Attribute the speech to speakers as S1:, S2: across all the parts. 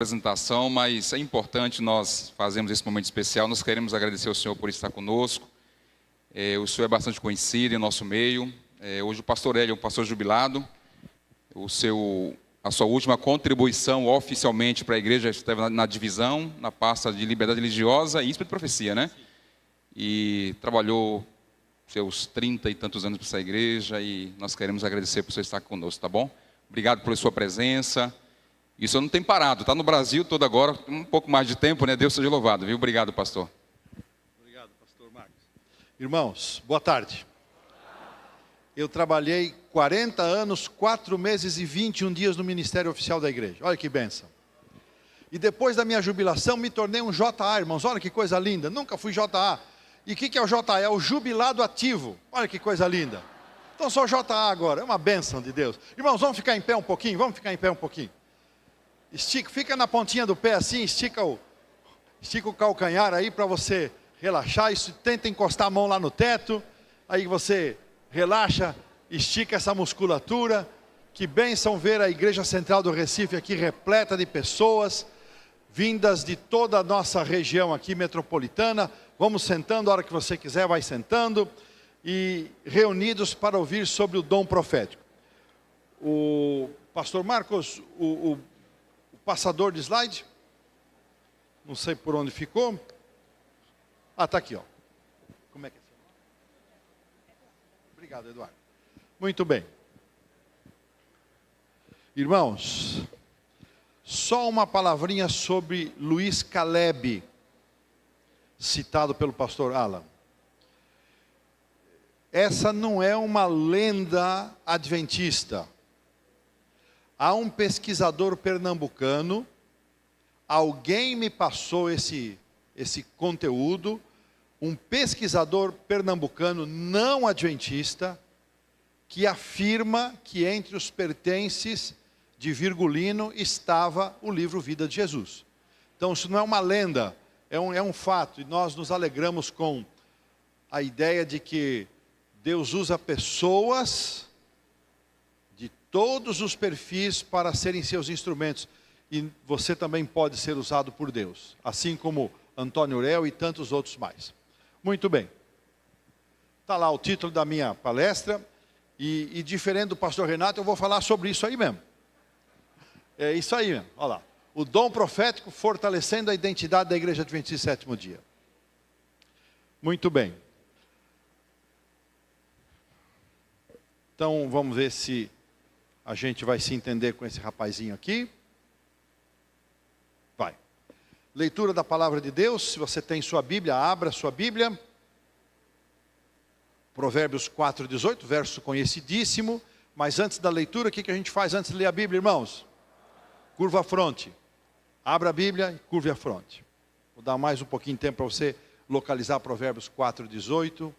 S1: Apresentação, mas é importante nós fazermos esse momento especial. Nós queremos agradecer ao Senhor por estar conosco. O Senhor é bastante conhecido em nosso meio. Hoje o pastor Hélio é um pastor jubilado. A sua última contribuição oficialmente para a igreja esteve na divisão, na pasta de liberdade religiosa e de profecia, né? E trabalhou seus 30 e tantos anos para essa igreja e nós queremos agradecer por você estar conosco, tá bom? Obrigado pela sua presença. Isso não tem parado, está no Brasil todo agora, um pouco mais de tempo, né? Deus seja louvado, viu? Obrigado, pastor.
S2: Obrigado, pastor Marcos. Irmãos, boa tarde. Eu trabalhei 40 anos, 4 meses e 21 dias no Ministério Oficial da Igreja. Olha que bênção. E depois da minha jubilação, me tornei um JA, irmãos. Olha que coisa linda. Nunca fui JA. E o que é o JA? É o jubilado ativo. Olha que coisa linda. Então sou JA agora. É uma bênção de Deus. Irmãos, vamos ficar em pé um pouquinho? Vamos ficar em pé um pouquinho. Estica, fica na pontinha do pé assim, estica o calcanhar aí para você relaxar. Isso, tenta encostar a mão lá no teto, aí você relaxa, estica essa musculatura. Que bênção ver a Igreja Central do Recife aqui repleta de pessoas, vindas de toda a nossa região aqui metropolitana. Vamos sentando, a hora que você quiser vai sentando, e reunidos para ouvir sobre o dom profético. O pastor Marcos, o passador de slide, não sei por onde ficou. Ah, está aqui, ó. Como é que é? Obrigado, Eduardo. Muito bem. Irmãos, só uma palavrinha sobre Luiz Caleb, citado pelo pastor Alan. Essa não é uma lenda adventista. Há um pesquisador pernambucano, alguém me passou esse conteúdo, um pesquisador pernambucano não adventista, que afirma que entre os pertences de Virgulino estava o livro Vida de Jesus. Então isso não é uma lenda, é um fato, e nós nos alegramos com a ideia de que Deus usa pessoas de todos os perfis para serem seus instrumentos. E você também pode ser usado por Deus, assim como Antônio Urel e tantos outros mais. Muito bem. Está lá o título da minha palestra. E diferente do pastor Renato, eu vou falar sobre isso aí mesmo. É isso aí mesmo, olha lá. O dom profético fortalecendo a identidade da Igreja Adventista Sétimo Dia. Muito bem. Então vamos ver se a gente vai se entender com esse rapazinho aqui. Vai. Leitura da palavra de Deus. Se você tem sua Bíblia, abra sua Bíblia. Provérbios 4:18, verso conhecidíssimo. Mas antes da leitura, o que a gente faz antes de ler a Bíblia, irmãos? Curva a fronte. Abra a Bíblia e curve a fronte. Vou dar mais um pouquinho de tempo para você localizar Provérbios 4:18.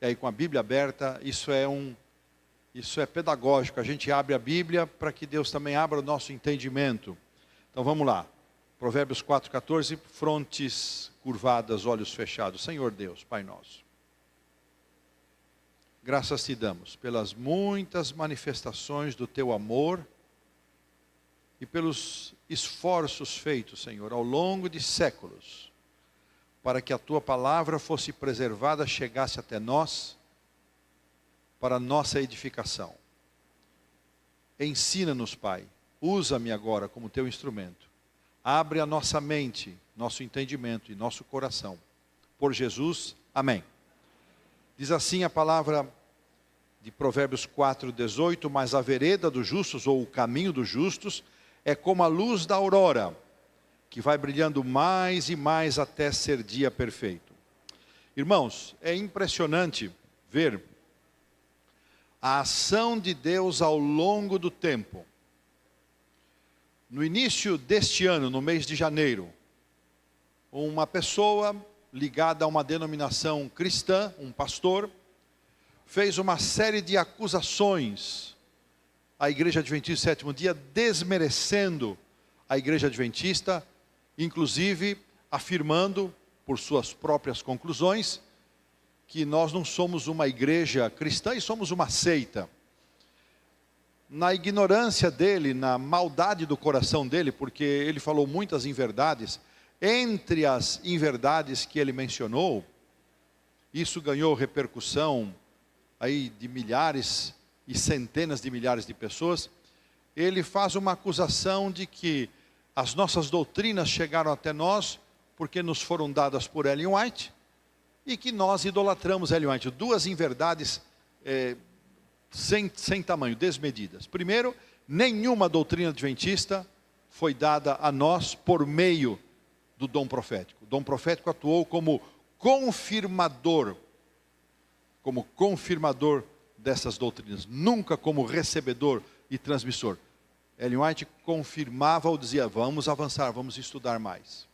S2: E aí com a Bíblia aberta, isso é pedagógico. A gente abre a Bíblia para que Deus também abra o nosso entendimento. Então vamos lá. Provérbios 4:14, frontes curvadas, olhos fechados. Senhor Deus, Pai nosso. Graças te damos pelas muitas manifestações do teu amor e pelos esforços feitos, Senhor, ao longo de séculos, para que a tua palavra fosse preservada, chegasse até nós, para a nossa edificação. Ensina-nos, Pai, usa-me agora como teu instrumento. Abre a nossa mente, nosso entendimento e nosso coração. Por Jesus, amém. Diz assim a palavra de Provérbios 4:18, mas a vereda dos justos, ou o caminho dos justos, é como a luz da aurora, que vai brilhando mais e mais até ser dia perfeito. Irmãos, é impressionante ver a ação de Deus ao longo do tempo. No início deste ano, no mês de janeiro, uma pessoa ligada a uma denominação cristã, um pastor, fez uma série de acusações à Igreja Adventista Sétimo Dia, desmerecendo a Igreja Adventista, inclusive afirmando, por suas próprias conclusões, que nós não somos uma igreja cristã e somos uma seita. na ignorância dele, na maldade do coração dele, porque ele falou muitas inverdades, entre as inverdades que ele mencionou, isso ganhou repercussão aí de milhares e centenas de milhares de pessoas. Ele faz uma acusação de que as nossas doutrinas chegaram até nós porque nos foram dadas por Ellen White e que nós idolatramos Ellen White. Duas inverdades sem tamanho, desmedidas. Primeiro, nenhuma doutrina adventista foi dada a nós por meio do dom profético. O dom profético atuou como confirmador dessas doutrinas, nunca como recebedor e transmissor. Ellen White confirmava ou dizia, vamos avançar, vamos estudar mais.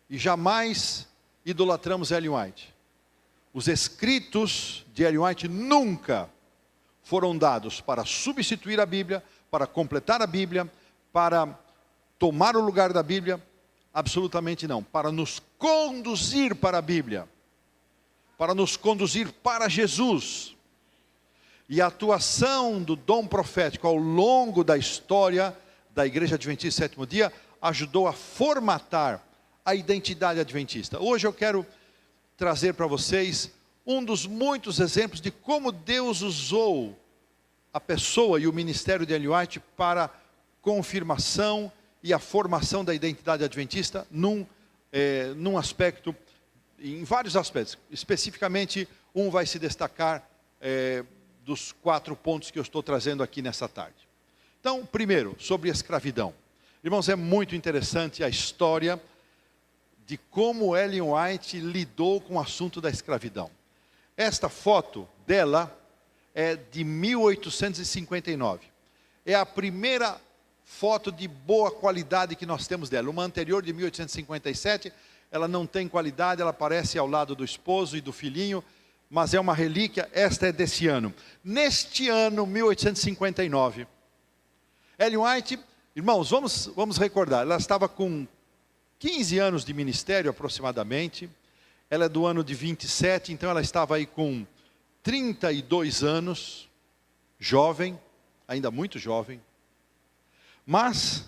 S2: E jamais idolatramos Ellen White. Os escritos de Ellen White nunca foram dados para substituir a Bíblia, para completar a Bíblia, para tomar o lugar da Bíblia, absolutamente não. Para nos conduzir para a Bíblia, para nos conduzir para Jesus. E a atuação do dom profético ao longo da história da Igreja Adventista Sétimo Dia ajudou a formatar a identidade adventista. Hoje eu quero trazer para vocês um dos muitos exemplos de como Deus usou a pessoa e o ministério de Ellen White para a confirmação e a formação da identidade adventista num aspecto, em vários aspectos. Especificamente, um vai se destacar dos 4 pontos que eu estou trazendo aqui nessa tarde. Então, primeiro, sobre a escravidão. Irmãos, é muito interessante a história de como Ellen White lidou com o assunto da escravidão. Esta foto dela é de 1859. É a primeira foto de boa qualidade que nós temos dela. Uma anterior de 1857, ela não tem qualidade, ela aparece ao lado do esposo e do filhinho, mas é uma relíquia. Esta é desse ano. Neste ano, 1859, Ellen White, irmãos, vamos recordar, ela estava com 15 anos de ministério aproximadamente. Ela é do ano de 27, então ela estava aí com 32 anos, jovem, ainda muito jovem. Mas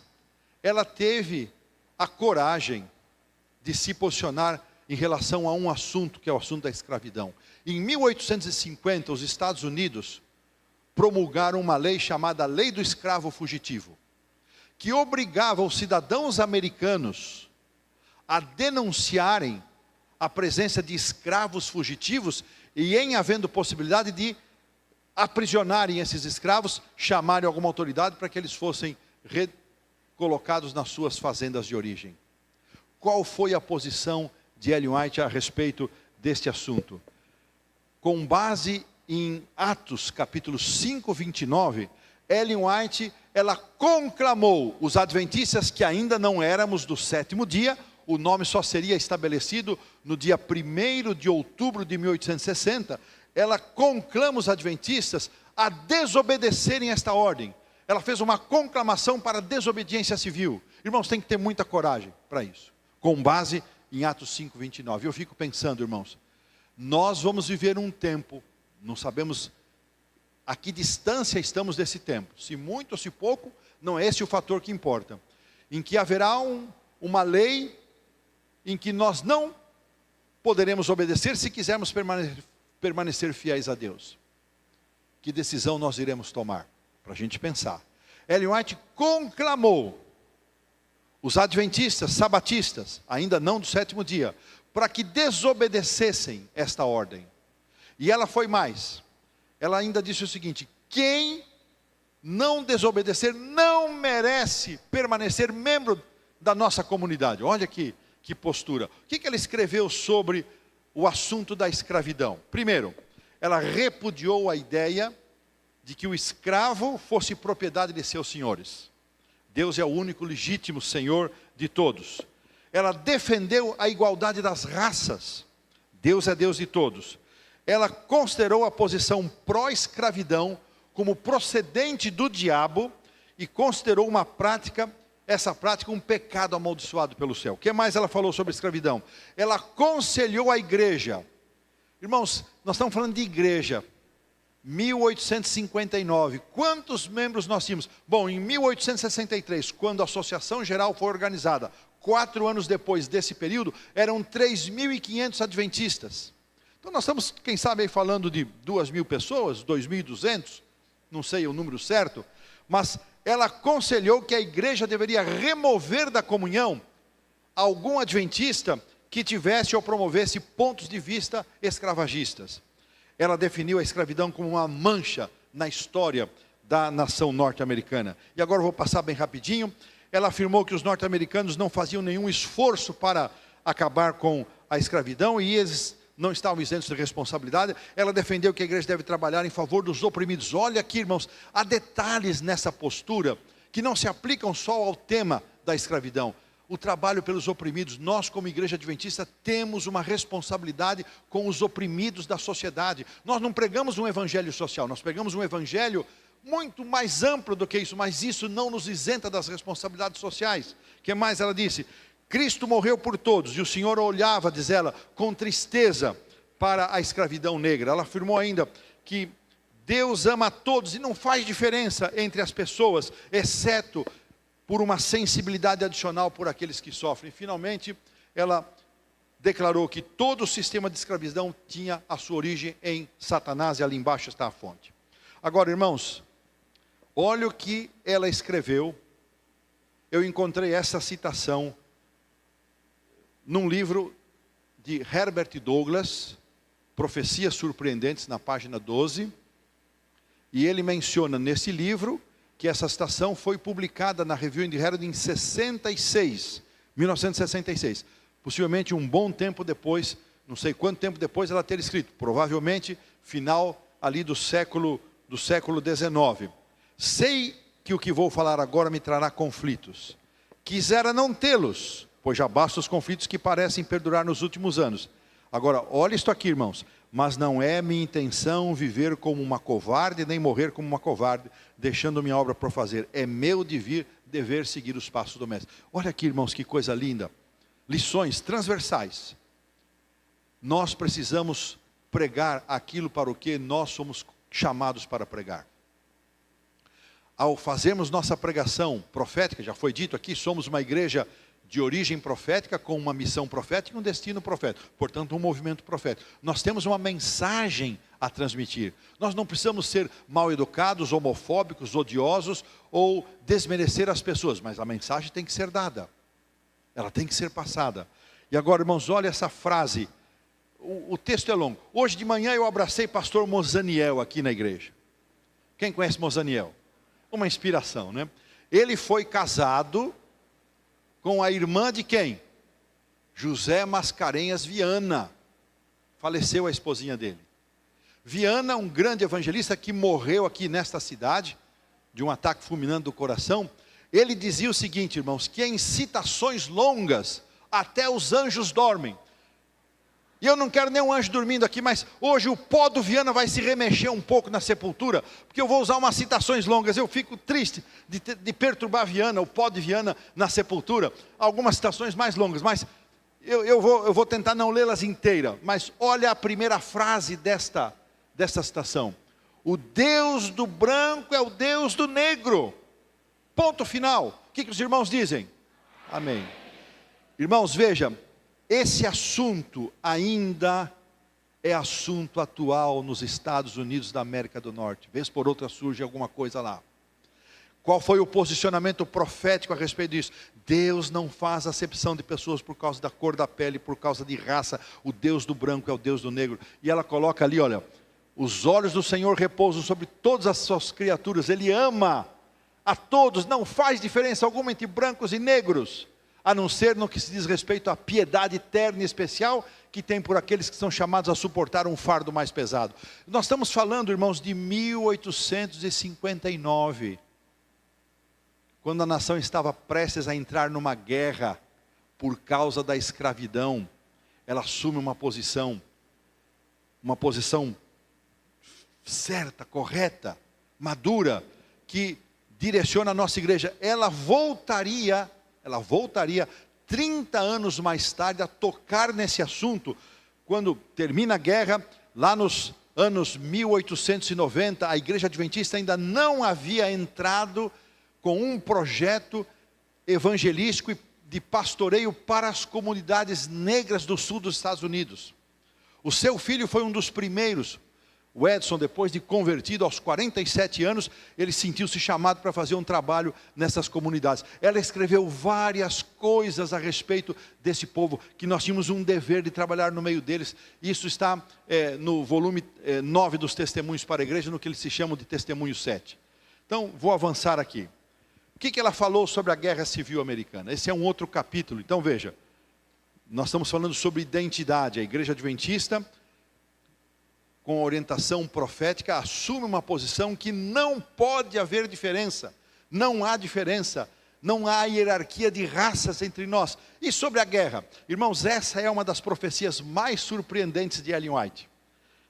S2: ela teve a coragem de se posicionar em relação a um assunto, que é o assunto da escravidão. Em 1850, os Estados Unidos promulgaram uma lei chamada Lei do Escravo Fugitivo, que obrigava os cidadãos americanos a denunciarem a presença de escravos fugitivos e, em havendo possibilidade de aprisionarem esses escravos, chamarem alguma autoridade para que eles fossem recolocados nas suas fazendas de origem. Qual foi a posição de Ellen White a respeito deste assunto? Com base em Atos capítulo 5, 29, Ellen White, ela conclamou os adventistas que ainda não éramos do sétimo dia. O nome só seria estabelecido no dia 1º de outubro de 1860. Ela conclama os adventistas a desobedecerem esta ordem. Ela fez uma conclamação para a desobediência civil. Irmãos, tem que ter muita coragem para isso. Com base em Atos 5, 29. Eu fico pensando, irmãos, nós vamos viver um tempo, não sabemos a que distância estamos desse tempo. Se muito ou se pouco, não é esse o fator que importa. Em que haverá uma lei em que nós não poderemos obedecer se quisermos permanecer fiéis a Deus. Que decisão nós iremos tomar? Para a gente pensar. Ellen White conclamou os adventistas, sabatistas, ainda não do sétimo dia, para que desobedecessem esta ordem. E ela foi mais. Ela ainda disse o seguinte: quem não desobedecer não merece permanecer membro da nossa comunidade. Olha que postura. O que ela escreveu sobre o assunto da escravidão? Primeiro, ela repudiou a ideia de que o escravo fosse propriedade de seus senhores. Deus é o único legítimo Senhor de todos. Ela defendeu a igualdade das raças. Deus é Deus de todos. Ela considerou a posição pró-escravidão como procedente do diabo e considerou essa prática um pecado amaldiçoado pelo céu. O que mais ela falou sobre escravidão? Ela aconselhou a igreja. Irmãos, nós estamos falando de igreja. 1859, quantos membros nós tínhamos? Bom, em 1863, quando a Associação Geral foi organizada, 4 anos depois desse período, eram 3.500 adventistas. Então nós estamos, quem sabe, aí falando de 2.000 pessoas, 2.200, não sei o número certo, mas ela aconselhou que a igreja deveria remover da comunhão algum adventista que tivesse ou promovesse pontos de vista escravagistas. Ela definiu a escravidão como uma mancha na história da nação norte-americana. E agora eu vou passar bem rapidinho. Ela afirmou que os norte-americanos não faziam nenhum esforço para acabar com a escravidão e eles não estavam isentos de responsabilidade. Ela defendeu que a igreja deve trabalhar em favor dos oprimidos. Olha aqui, irmãos, há detalhes nessa postura que não se aplicam só ao tema da escravidão. O trabalho pelos oprimidos, nós como igreja adventista temos uma responsabilidade com os oprimidos da sociedade. Nós não pregamos um evangelho social, nós pregamos um evangelho muito mais amplo do que isso, mas isso não nos isenta das responsabilidades sociais. O que mais ela disse? Cristo morreu por todos, e o Senhor olhava, diz ela, com tristeza para a escravidão negra. Ela afirmou ainda que Deus ama a todos e não faz diferença entre as pessoas, exceto por uma sensibilidade adicional por aqueles que sofrem. Finalmente, ela declarou que todo o sistema de escravidão tinha a sua origem em Satanás, e ali embaixo está a fonte. Agora, irmãos, olha o que ela escreveu. Eu encontrei essa citação num livro de Herbert Douglas, Profecias Surpreendentes, na página 12, e ele menciona nesse livro que essa citação foi publicada na Review and Herald em 1966, possivelmente um bom tempo depois, não sei quanto tempo depois ela ter escrito, provavelmente final ali do século XIX. Sei que o que vou falar agora me trará conflitos. Quisera não tê-los, pois já basta os conflitos que parecem perdurar nos últimos anos. Agora, olha isto aqui, irmãos. Mas não é minha intenção viver como uma covarde, nem morrer como uma covarde, deixando minha obra por fazer. É meu dever seguir os passos do mestre. Olha aqui, irmãos, que coisa linda. Lições transversais. Nós precisamos pregar aquilo para o que nós somos chamados para pregar. Ao fazermos nossa pregação profética, já foi dito aqui, somos uma igreja de origem profética, com uma missão profética e um destino profético, portanto um movimento profético. Nós temos uma mensagem a transmitir. Nós não precisamos ser mal educados, homofóbicos, odiosos ou desmerecer as pessoas, mas a mensagem tem que ser dada, ela tem que ser passada. E agora, irmãos, olha essa frase, o texto é longo. Hoje de manhã eu abracei pastor Mozaniel aqui na igreja. Quem conhece Mozaniel? Uma inspiração, né? Ele foi casado com a irmã de quem? José Mascarenhas Viana. Faleceu a esposinha dele. Viana, um grande evangelista que morreu aqui nesta cidade, de um ataque fulminante do coração. Ele dizia o seguinte, irmãos, que em citações longas, até os anjos dormem. E eu não quero nenhum anjo dormindo aqui, mas hoje o pó do Viana vai se remexer um pouco na sepultura, porque eu vou usar umas citações longas. Eu fico triste de perturbar Viana, o pó de Viana na sepultura. Algumas citações mais longas, mas eu vou tentar não lê-las inteiras. Mas olha a primeira frase desta citação. O Deus do branco é o Deus do negro. Ponto final. O que os irmãos dizem? Amém. Irmãos, veja. Esse assunto ainda é assunto atual nos Estados Unidos da América do Norte. Vez por outra surge alguma coisa lá. Qual foi o posicionamento profético a respeito disso? Deus não faz acepção de pessoas por causa da cor da pele, por causa de raça. O Deus do branco é o Deus do negro. E ela coloca ali, olha, os olhos do Senhor repousam sobre todas as suas criaturas. Ele ama a todos, não faz diferença alguma entre brancos e negros, a não ser no que se diz respeito à piedade eterna e especial que tem por aqueles que são chamados a suportar um fardo mais pesado. Nós estamos falando, irmãos, de 1859, quando a nação estava prestes a entrar numa guerra por causa da escravidão. Ela assume uma posição certa, correta, madura, que direciona a nossa igreja. Ela voltaria 30 anos mais tarde a tocar nesse assunto, quando termina a guerra, lá nos anos 1890, a Igreja Adventista ainda não havia entrado com um projeto evangelístico e de pastoreio para as comunidades negras do sul dos Estados Unidos. O seu filho foi um dos primeiros. O Edson, depois de convertido aos 47 anos, ele sentiu-se chamado para fazer um trabalho nessas comunidades. Ela escreveu várias coisas a respeito desse povo, que nós tínhamos um dever de trabalhar no meio deles. Isso está no volume 9 dos Testemunhos para a Igreja, no que eles se chamam de Testemunho 7. Então, vou avançar aqui. O que ela falou sobre a Guerra Civil Americana? Esse é um outro capítulo. Então, veja, nós estamos falando sobre identidade. A Igreja Adventista, com orientação profética, assume uma posição que não pode haver diferença. Não há diferença. Não há hierarquia de raças entre nós. E sobre a guerra? Irmãos, essa é uma das profecias mais surpreendentes de Ellen White.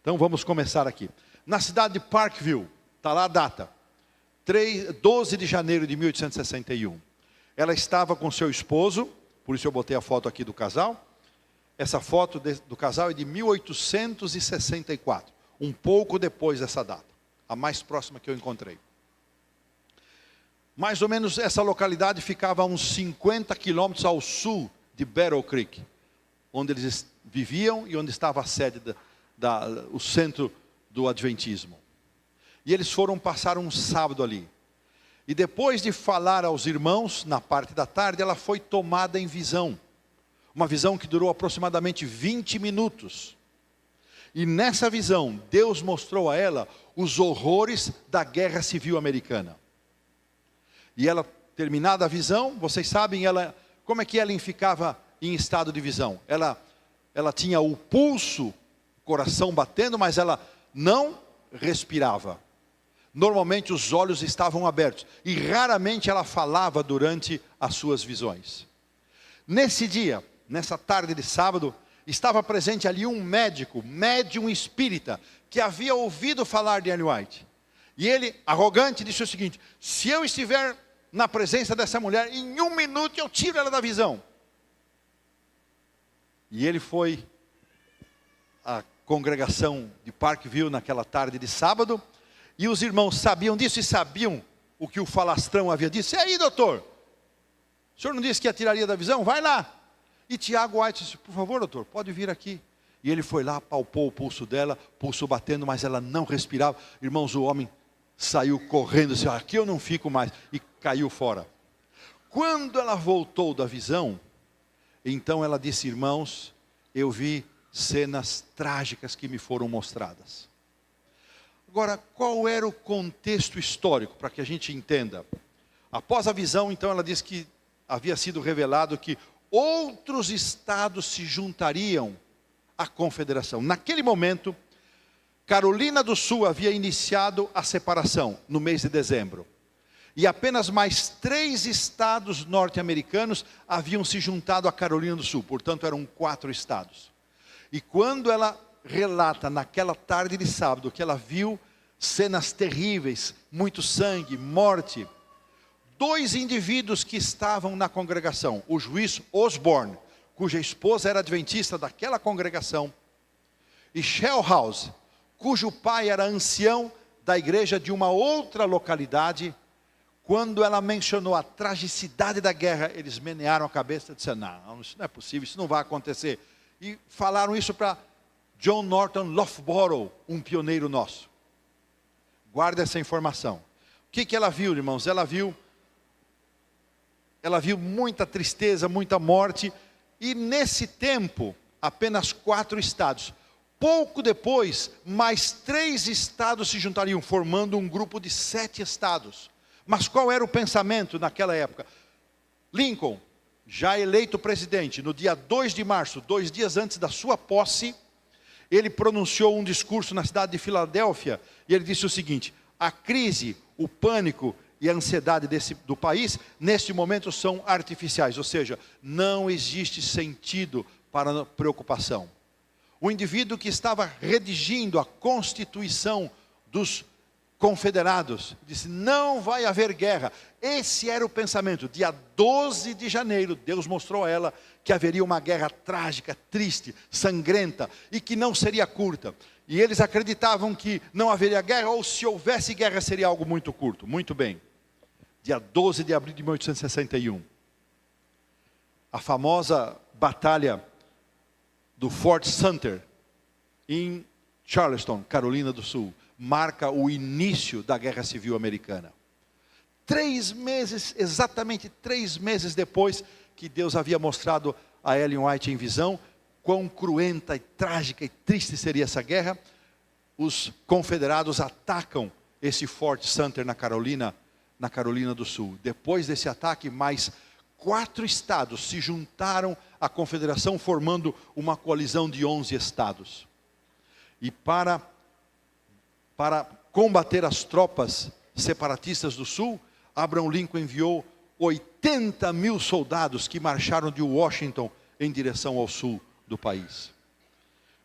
S2: Então vamos começar aqui. Na cidade de Parkville, está lá a data. 12 de janeiro de 1861. Ela estava com seu esposo, por isso eu botei a foto aqui do casal. Essa foto do casal é de 1864, um pouco depois dessa data, a mais próxima que eu encontrei. Mais ou menos essa localidade ficava a uns 50 quilômetros ao sul de Battle Creek, onde eles viviam e onde estava a sede, o centro do Adventismo. E eles foram passar um sábado ali. E depois de falar aos irmãos, na parte da tarde, ela foi tomada em visão. Uma visão que durou aproximadamente 20 minutos. E nessa visão, Deus mostrou a ela os horrores da Guerra Civil Americana. E ela, terminada a visão, vocês sabem como é que Ellen ficava em estado de visão. Ela tinha o pulso, o coração batendo, mas ela não respirava. Normalmente os olhos estavam abertos. E raramente ela falava durante as suas visões. Nesse dia, nessa tarde de sábado, estava presente ali um médico, médium espírita, que havia ouvido falar de Ellen White. E ele, arrogante, disse o seguinte: se eu estiver na presença dessa mulher, em 1 minuto eu tiro ela da visão. E ele foi à congregação de Parkville naquela tarde de sábado, e os irmãos sabiam disso e sabiam o que o falastrão havia dito. E aí, doutor, o senhor não disse que a tiraria da visão? Vai lá. E Tiago White disse: por favor, doutor, pode vir aqui. E ele foi lá, palpou o pulso dela, pulso batendo, mas ela não respirava. Irmãos, o homem saiu correndo, disse: aqui eu não fico mais, e caiu fora. Quando ela voltou da visão, então ela disse: irmãos, eu vi cenas trágicas que me foram mostradas. Agora, qual era o contexto histórico, para que a gente entenda? Após a visão, então, ela disse que havia sido revelado que outros estados se juntariam à confederação. Naquele momento, Carolina do Sul havia iniciado a separação no mês de dezembro. E apenas mais 3 estados norte-americanos haviam se juntado à Carolina do Sul. Portanto, eram 4 estados. E quando ela relata naquela tarde de sábado que ela viu cenas terríveis, muito sangue, morte, 2 indivíduos que estavam na congregação, o juiz Osborne, cuja esposa era adventista daquela congregação, e Shellhouse, cujo pai era ancião da igreja de uma outra localidade. Quando ela mencionou a tragicidade da guerra, eles menearam a cabeça e disseram: não, isso não é possível, isso não vai acontecer. E falaram isso para John Norton Loughborough, um pioneiro nosso. Guarda essa informação. O que ela viu, irmãos? Ela viu muita tristeza, muita morte. E nesse tempo, apenas 4 estados. Pouco depois, mais 3 estados se juntariam, formando um grupo de 7 estados. Mas qual era o pensamento naquela época? Lincoln, já eleito presidente, no dia 2 de março, 2 dias antes da sua posse, ele pronunciou um discurso na cidade de Filadélfia, e ele disse o seguinte: a crise, o pânico e a ansiedade do país, neste momento são artificiais, ou seja, não existe sentido para preocupação. O indivíduo que estava redigindo a Constituição dos Confederados disse: não vai haver guerra. Esse era o pensamento. Dia 12 de janeiro, Deus mostrou a ela que haveria uma guerra trágica, triste, sangrenta, e que não seria curta. E eles acreditavam que não haveria guerra, ou se houvesse guerra seria algo muito curto. Muito bem. Dia 12 de abril de 1861. A famosa batalha do Fort Sumter, em Charleston, Carolina do Sul, marca o início da Guerra Civil Americana. 3 meses, exatamente 3 meses depois que Deus havia mostrado a Ellen White em visão, quão cruenta e trágica e triste seria essa guerra, os confederados atacam esse Fort Sumter na Carolina do Sul. Depois desse ataque, mais 4 estados se juntaram à confederação, formando uma coalizão de 11 estados. E para combater as tropas separatistas do Sul, Abraham Lincoln enviou 80 mil soldados que marcharam de Washington em direção ao sul do país.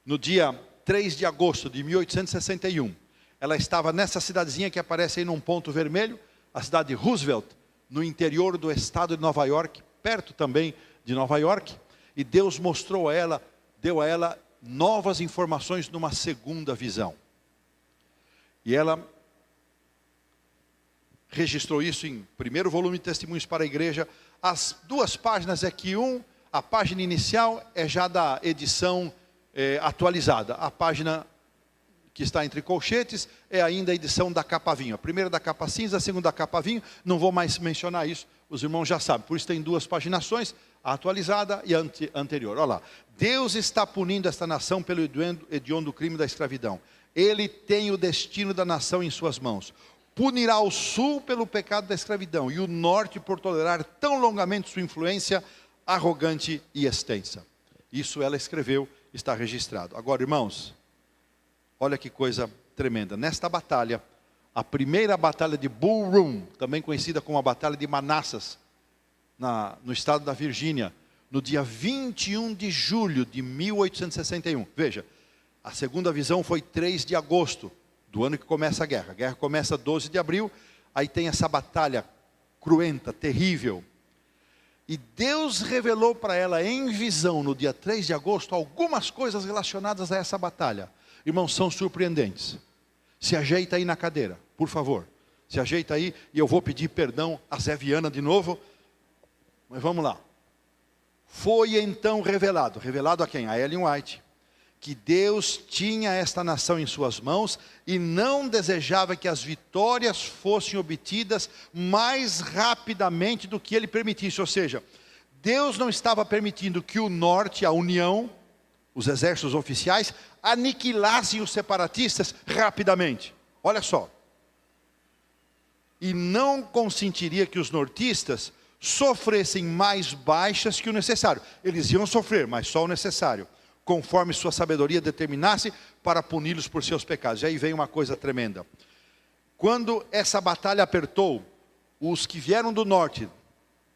S2: No dia 3 de agosto de 1861, ela estava nessa cidadezinha que aparece aí num ponto vermelho, a cidade de Roosevelt, no interior do estado de Nova York, perto também de Nova York, e Deus mostrou a ela, deu a ela novas informações numa segunda visão. E ela registrou isso em primeiro volume de Testemunhos para a Igreja. As 2 páginas é que a página inicial é já da edição atualizada. A página que está entre colchetes é ainda a edição da capa vinho. A primeira da capa cinza, a segunda da capa vinho. Não vou mais mencionar isso, os irmãos já sabem. Por isso tem 2 paginações, a atualizada e a anterior. Olha lá. Deus está punindo esta nação pelo hediondo crime da escravidão. Ele tem o destino da nação em suas mãos. Punirá o sul pelo pecado da escravidão e o norte por tolerar tão longamente sua influência arrogante e extensa. Isso ela escreveu, está registrado. Agora, irmãos, olha que coisa tremenda. Nesta batalha, a primeira batalha de Bull Run, também conhecida como a Batalha de Manassas, no estado da Virgínia, no dia 21 de julho de 1861. Veja, a segunda visão foi 3 de agosto, do ano que começa a guerra. A guerra começa 12 de abril, aí tem essa batalha cruenta, terrível. E Deus revelou para ela em visão, no dia 3 de agosto, algumas coisas relacionadas a essa batalha. Irmãos, são surpreendentes. Se ajeita aí na cadeira, por favor. Se ajeita aí, e eu vou pedir perdão a Zé Viana de novo. Mas vamos lá. Foi então revelado a quem? A Ellen White, que Deus tinha esta nação em suas mãos e não desejava que as vitórias fossem obtidas mais rapidamente do que ele permitisse. Ou seja, Deus não estava permitindo que o norte, a União, os exércitos oficiais, aniquilassem os separatistas rapidamente. Olha só. E não consentiria que os nortistas sofressem mais baixas que o necessário. Eles iam sofrer, mas só o necessário, conforme sua sabedoria determinasse, para puni-los por seus pecados. E aí vem uma coisa tremenda. Quando essa batalha apertou, os que vieram do norte,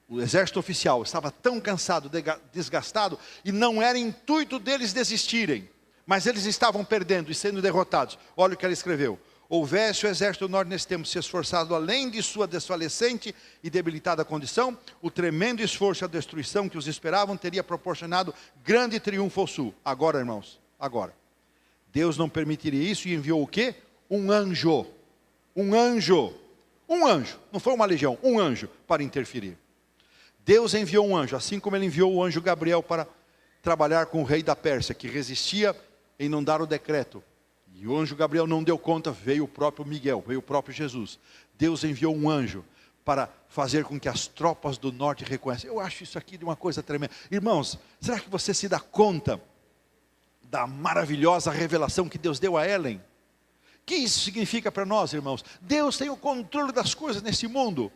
S2: o exército oficial, estava tão cansado, desgastado, e não era intuito deles desistirem, mas eles estavam perdendo e sendo derrotados. Olha o que ela escreveu. Houvesse o exército do norte nesse tempo se esforçado além de sua desfalecente e debilitada condição, o tremendo esforço e a destruição que os esperavam teria proporcionado grande triunfo ao sul. Agora, irmãos, agora. Deus não permitiria isso e enviou o quê? Um anjo. Um anjo. Um anjo. Não foi uma legião, um anjo para interferir. Deus enviou um anjo, assim como ele enviou o anjo Gabriel para trabalhar com o rei da Pérsia, que resistia em não dar o decreto. E o anjo Gabriel não deu conta, veio o próprio Miguel, veio o próprio Jesus. Deus enviou um anjo para fazer com que as tropas do norte reconhecem. Eu acho isso aqui de uma coisa tremenda. Irmãos, será que você se dá conta da maravilhosa revelação que Deus deu a Ellen? O que isso significa para nós, irmãos? Deus tem o controle das coisas nesse mundo.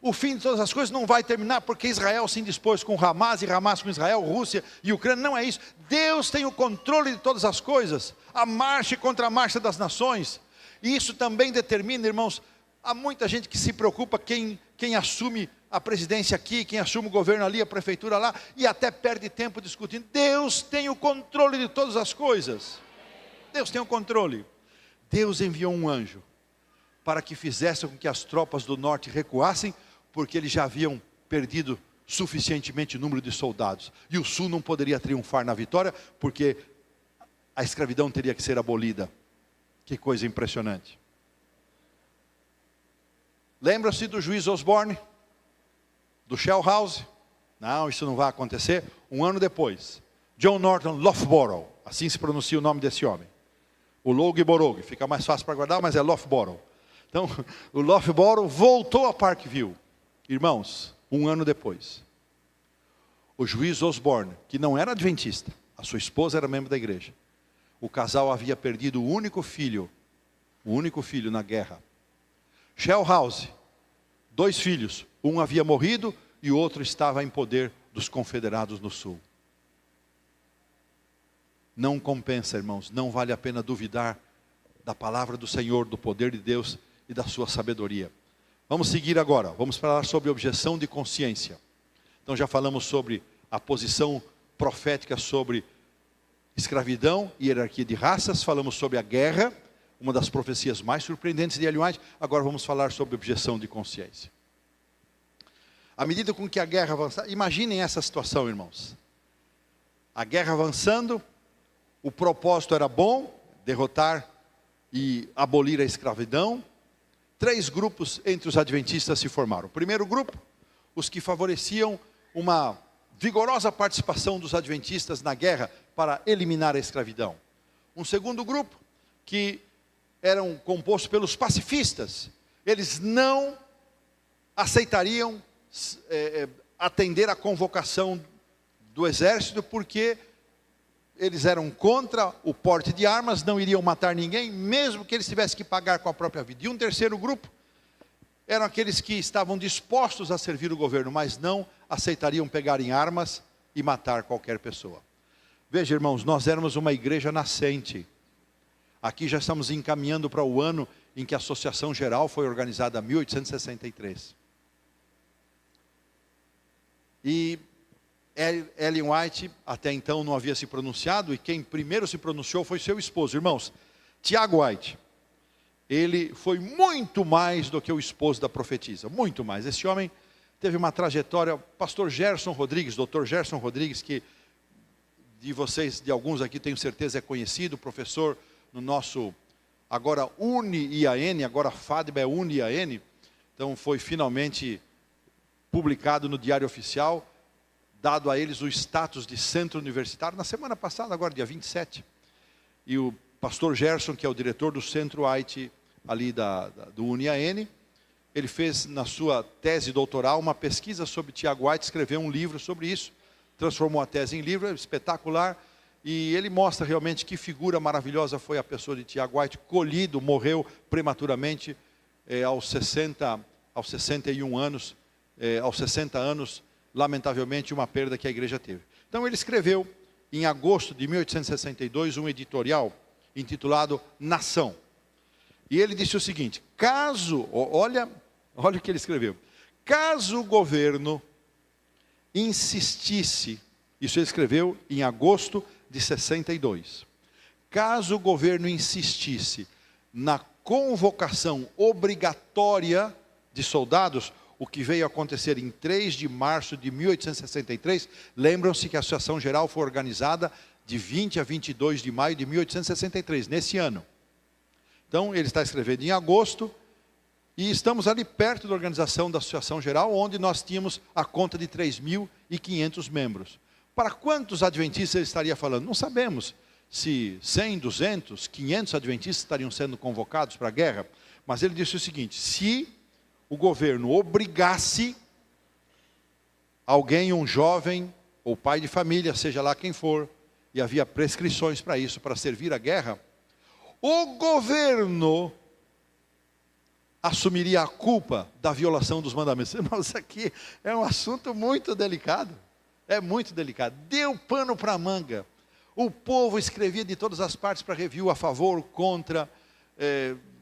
S2: O fim de todas as coisas não vai terminar porque Israel se indispôs com Hamas, e Hamas com Israel, Rússia e Ucrânia. Não é isso. Deus tem o controle de todas as coisas. A marcha e contra a marcha das nações. E isso também determina, irmãos, há muita gente que se preocupa quem assume a presidência aqui, quem assume o governo ali, a prefeitura lá, e até perde tempo discutindo. Deus tem o controle de todas as coisas. Deus tem o controle. Deus enviou um anjo para que fizesse com que as tropas do norte recuassem, porque eles já haviam perdido suficientemente número de soldados. E o sul não poderia triunfar na vitória, porque a escravidão teria que ser abolida. Que coisa impressionante. Lembra-se do juiz Osborne? Do Shell House? Não, isso não vai acontecer. Um ano depois, John Norton Loughborough, assim se pronuncia o nome desse homem. O Loughborough, fica mais fácil para guardar, mas é Loughborough. Então, o Loughborough voltou a Parkville. Irmãos, um ano depois, o juiz Osborne, que não era adventista, a sua esposa era membro da igreja. O casal havia perdido o único filho na guerra. Shell House, 2 filhos, um havia morrido e o outro estava em poder dos confederados no sul. Não compensa, irmãos, não vale a pena duvidar da palavra do Senhor, do poder de Deus e da sua sabedoria. Vamos seguir agora, vamos falar sobre objeção de consciência. Então já falamos sobre a posição profética sobre escravidão e hierarquia de raças, falamos sobre a guerra, uma das profecias mais surpreendentes de Ellen White. Agora vamos falar sobre objeção de consciência. À medida com que a guerra avança, imaginem essa situação, irmãos. A guerra avançando, o propósito era bom, derrotar e abolir a escravidão. 3 grupos entre os adventistas se formaram. O primeiro grupo, os que favoreciam uma vigorosa participação dos adventistas na guerra para eliminar a escravidão. Um segundo grupo, que eram compostos pelos pacifistas. Eles não aceitariam atender à convocação do exército, porque eles eram contra o porte de armas, não iriam matar ninguém, mesmo que eles tivessem que pagar com a própria vida. E um terceiro grupo, eram aqueles que estavam dispostos a servir o governo, mas não aceitariam pegar em armas e matar qualquer pessoa. Veja, irmãos, nós éramos uma igreja nascente. Aqui já estamos encaminhando para o ano em que a Associação Geral foi organizada, em 1863. E Ellen White até então não havia se pronunciado, e quem primeiro se pronunciou foi seu esposo. Irmãos, Tiago White, ele foi muito mais do que o esposo da profetisa, muito mais. Esse homem teve uma trajetória. Pastor Gerson Rodrigues, doutor Gerson Rodrigues, que de vocês, de alguns aqui tenho certeza é conhecido, professor no nosso, agora UniIAN, agora FADBA é UniIAN, então foi finalmente publicado no Diário Oficial, dado a eles o status de centro universitário, na semana passada, agora dia 27. E o pastor Gerson, que é o diretor do Centro White, ali do UniIAN, ele fez na sua tese doutoral uma pesquisa sobre Tiago White, escreveu um livro sobre isso, transformou a tese em livro, é espetacular, e ele mostra realmente que figura maravilhosa foi a pessoa de Tiago White, colhido, morreu prematuramente aos 61 anos, aos 60 anos, lamentavelmente uma perda que a igreja teve. Então ele escreveu, em agosto de 1862, um editorial intitulado Nação. E ele disse o seguinte: caso, olha o que ele escreveu, caso o governo insistisse, isso ele escreveu em agosto de 62, caso o governo insistisse na convocação obrigatória de soldados, o que veio a acontecer em 3 de março de 1863, lembram-se que a Associação Geral foi organizada de 20 a 22 de maio de 1863, nesse ano. Então, ele está escrevendo em agosto, e estamos ali perto da organização da Associação Geral, onde nós tínhamos a conta de 3.500 membros. Para quantos adventistas ele estaria falando? Não sabemos se 100, 200, 500 adventistas estariam sendo convocados para a guerra, mas ele disse o seguinte: se o governo obrigasse alguém, um jovem ou pai de família, seja lá quem for, e havia prescrições para isso, para servir a guerra, o governo assumiria a culpa da violação dos mandamentos. Irmãos, isso aqui é um assunto muito delicado. É muito delicado. Deu pano para a manga. O povo escrevia de todas as partes para review, a favor, contra,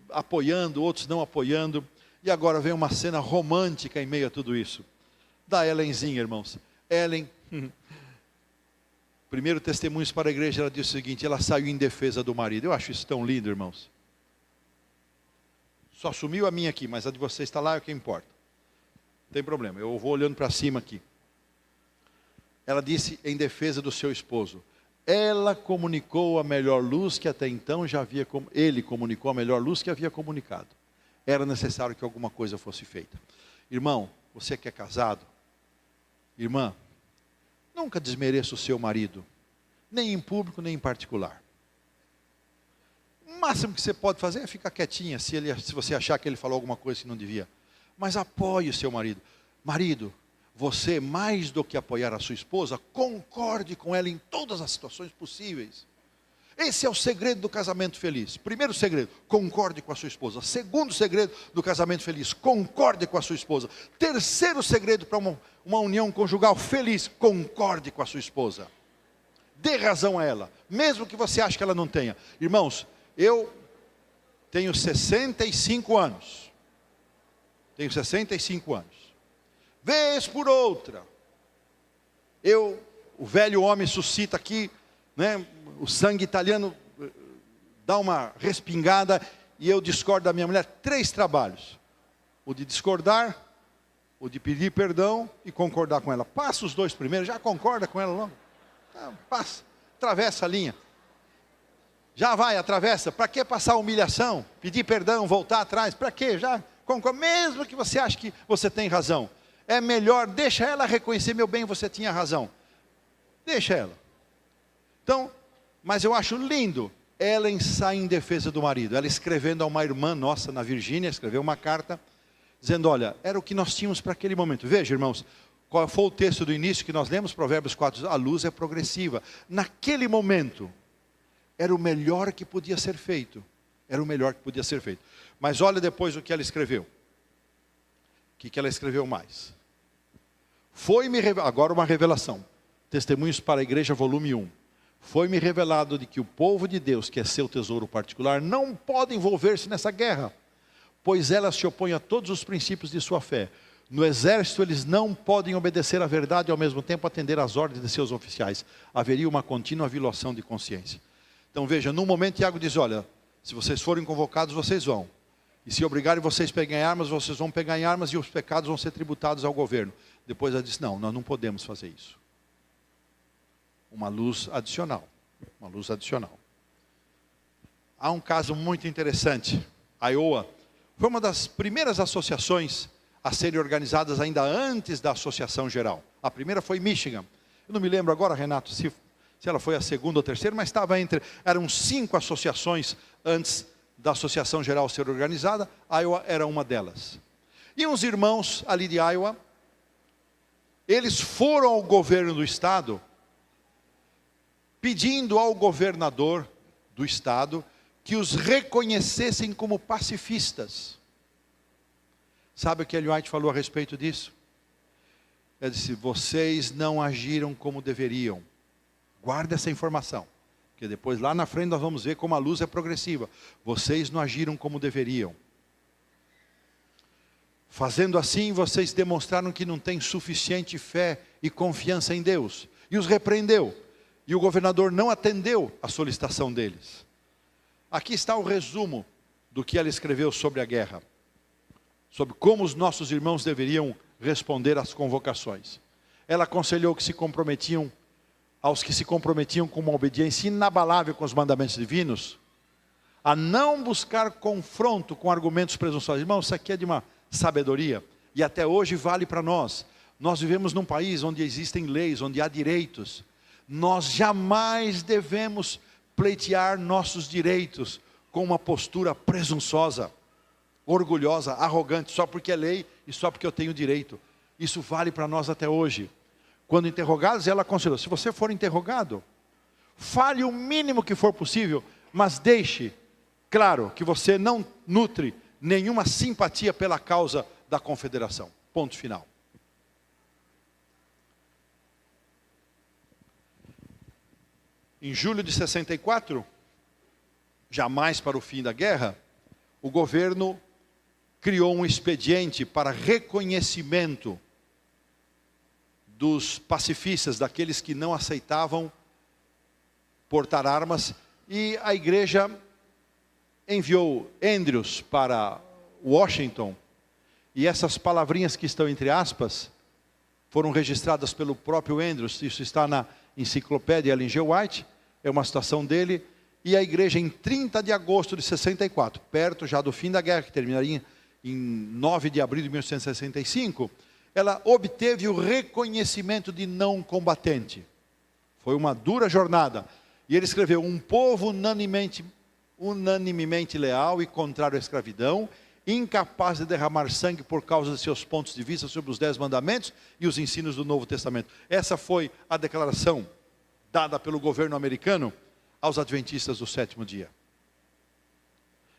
S2: apoiando, outros não apoiando. E agora vem uma cena romântica em meio a tudo isso. Da Ellenzinha, irmãos. Ellen, primeiro testemunhos para a igreja, ela disse o seguinte: ela saiu em defesa do marido. Eu acho isso tão lindo, irmãos. Só sumiu a minha aqui, mas a de vocês está lá, é o que importa. Não tem problema, eu vou olhando para cima aqui. Ela disse em defesa do seu esposo: Ela comunicou a melhor luz que até então ele comunicou a melhor luz que havia comunicado. Era necessário que alguma coisa fosse feita. Irmão, você que é casado, irmã, nunca desmereça o seu marido, nem em público, nem em particular. O máximo que você pode fazer é ficar quietinha, se você achar que ele falou alguma coisa que não devia. Mas apoie o seu marido. Marido, você, mais do que apoiar a sua esposa, concorde com ela em todas as situações possíveis. Esse é o segredo do casamento feliz. Primeiro segredo, concorde com a sua esposa. Segundo segredo do casamento feliz, concorde com a sua esposa. Terceiro segredo para uma união conjugal feliz, concorde com a sua esposa. Dê razão a ela, mesmo que você ache que ela não tenha. Irmãos, eu tenho 65 anos. Tenho 65 anos. Vez por outra, o velho homem suscita aqui, né, o sangue italiano dá uma respingada e eu discordo da minha mulher. 3 trabalhos: o de discordar, o de pedir perdão e concordar com ela. Passa os 2 primeiros, já concorda com ela logo. Passa, atravessa a linha. Já vai, atravessa. Para que passar humilhação? Pedir perdão, voltar atrás? Para que? Já concorda, mesmo que você ache que você tem razão. É melhor, deixa ela reconhecer, meu bem, você tinha razão. Deixa ela. Então, mas eu acho lindo, ela sai em defesa do marido. Ela escrevendo a uma irmã nossa na Virgínia, escreveu uma carta, dizendo, olha, era o que nós tínhamos para aquele momento. Veja, irmãos, qual foi o texto do início que nós lemos? Provérbios 4, a luz é progressiva. Naquele momento, era o melhor que podia ser feito. Era o melhor que podia ser feito. Mas olha depois o que ela escreveu. O que ela escreveu mais? Agora uma revelação. Testemunhos para a Igreja, volume 1. Foi-me revelado de que o povo de Deus, que é seu tesouro particular, não pode envolver-se nessa guerra, pois ela se opõe a todos os princípios de sua fé. No exército eles não podem obedecer à verdade e ao mesmo tempo atender às ordens de seus oficiais. Haveria uma contínua violação de consciência. Então veja, num momento Tiago diz, olha, se vocês forem convocados, vocês vão. E se obrigarem vocês a pegar em armas, vocês vão pegar em armas e os pecados vão ser tributados ao governo. Depois ela disse, não, nós não podemos fazer isso. Uma luz adicional. Uma luz adicional. Há um caso muito interessante. A Iowa foi uma das primeiras associações a serem organizadas ainda antes da Associação Geral. A primeira foi Michigan. Eu não me lembro agora, Renato, se ela foi a segunda ou terceira, mas estava eram 5 associações antes da Associação Geral ser organizada. A Iowa era uma delas. E uns irmãos ali de Iowa, eles foram ao governo do estado, pedindo ao governador do estado que os reconhecessem como pacifistas. Sabe o que Ellen White falou a respeito disso? Ele disse, vocês não agiram como deveriam. Guarda essa informação, porque depois lá na frente nós vamos ver como a luz é progressiva. Vocês não agiram como deveriam. Fazendo assim, vocês demonstraram que não têm suficiente fé e confiança em Deus. E os repreendeu. E o governador não atendeu a solicitação deles. Aqui está o resumo do que ela escreveu sobre a guerra. Sobre como os nossos irmãos deveriam responder às convocações. Ela aconselhou que aos que se comprometiam com uma obediência inabalável com os mandamentos divinos, a não buscar confronto com argumentos presunçosos. Irmãos, isso aqui é de uma sabedoria, e até hoje vale para nós. Nós vivemos num país onde existem leis, onde há direitos. Nós jamais devemos pleitear nossos direitos com uma postura presunçosa, orgulhosa, arrogante, só porque é lei e só porque eu tenho direito. Isso vale para nós até hoje. Quando interrogados, ela aconselhou, se você for interrogado, fale o mínimo que for possível, mas deixe claro que você não nutre nenhuma simpatia pela causa da confederação. Ponto final. Em julho de 64, jamais para o fim da guerra, o governo criou um expediente para reconhecimento dos pacifistas, daqueles que não aceitavam portar armas, e a igreja enviou Andrews para Washington, e essas palavrinhas que estão entre aspas, foram registradas pelo próprio Andrews, isso está na enciclopédia Ellen G. White, é uma citação dele, e a igreja em 30 de agosto de 64, perto já do fim da guerra, que terminaria em 9 de abril de 1865, ela obteve o reconhecimento de não combatente. Foi uma dura jornada. E ele escreveu: um povo unanimemente leal e contrário à escravidão, incapaz de derramar sangue por causa de seus pontos de vista sobre os 10 mandamentos e os ensinos do Novo Testamento. Essa foi a declaração dada pelo governo americano aos adventistas do sétimo dia.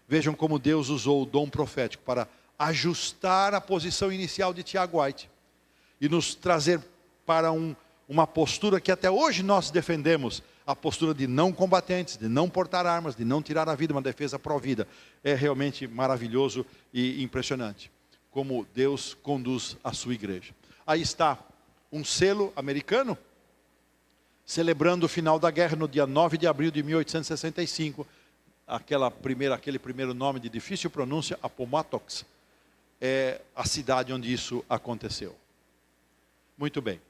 S2: Vejam como Deus usou o dom profético para ajustar a posição inicial de Tiago White e nos trazer para uma postura que até hoje nós defendemos, a postura de não combatentes, de não portar armas, de não tirar a vida, uma defesa pró-vida. É realmente maravilhoso e impressionante como Deus conduz a sua igreja. Aí está um selo americano, celebrando o final da guerra no dia 9 de abril de 1865, aquele primeiro nome de difícil pronúncia, Appomattox, é a cidade onde isso aconteceu. Muito bem.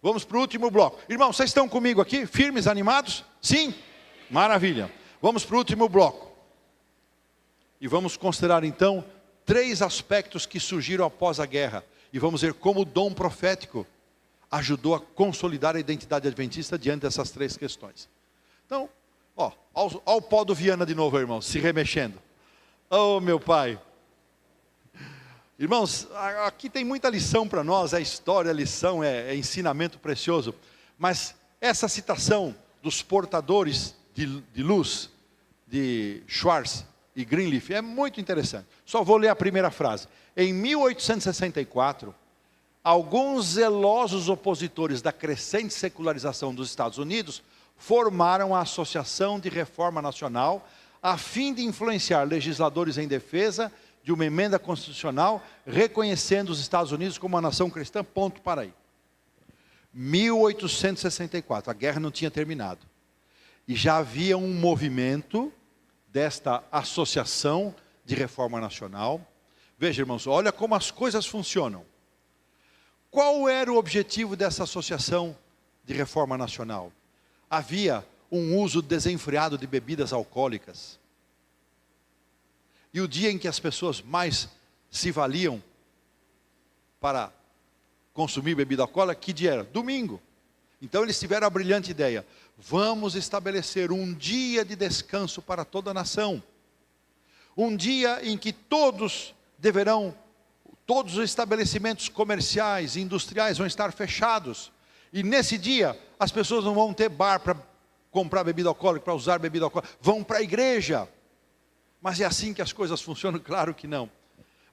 S2: Vamos para o último bloco. Irmãos, vocês estão comigo aqui? Firmes, animados? Sim? Maravilha. Vamos para o último bloco. E vamos considerar então 3 aspectos que surgiram após a guerra. E vamos ver como o dom profético ajudou a consolidar a identidade adventista diante dessas 3 questões. Então, ao pó do Viana de novo, irmãos, se remexendo. Oh, meu Pai. Irmãos, aqui tem muita lição para nós, é história, lição, é ensinamento precioso. Mas essa citação dos portadores de luz, de Schwartz e Greenleaf, é muito interessante. Só vou ler a primeira frase. Em 1864, alguns zelosos opositores da crescente secularização dos Estados Unidos formaram a Associação de Reforma Nacional a fim de influenciar legisladores em defesa de uma emenda constitucional reconhecendo os Estados Unidos como uma nação cristã, ponto para aí. 1864, a guerra não tinha terminado. E já havia um movimento desta Associação de Reforma Nacional. Veja, irmãos, olha como as coisas funcionam. Qual era o objetivo dessa Associação de Reforma Nacional? Havia um uso desenfreado de bebidas alcoólicas. E o dia em que as pessoas mais se valiam para consumir bebida alcoólica, que dia era? Domingo. Então eles tiveram a brilhante ideia: vamos estabelecer um dia de descanso para toda a nação. Um dia em que todos os estabelecimentos comerciais e industriais vão estar fechados. E nesse dia, as pessoas não vão ter bar para comprar bebida alcoólica, para usar bebida alcoólica. Vão para a igreja. Mas é assim que as coisas funcionam? Claro que não.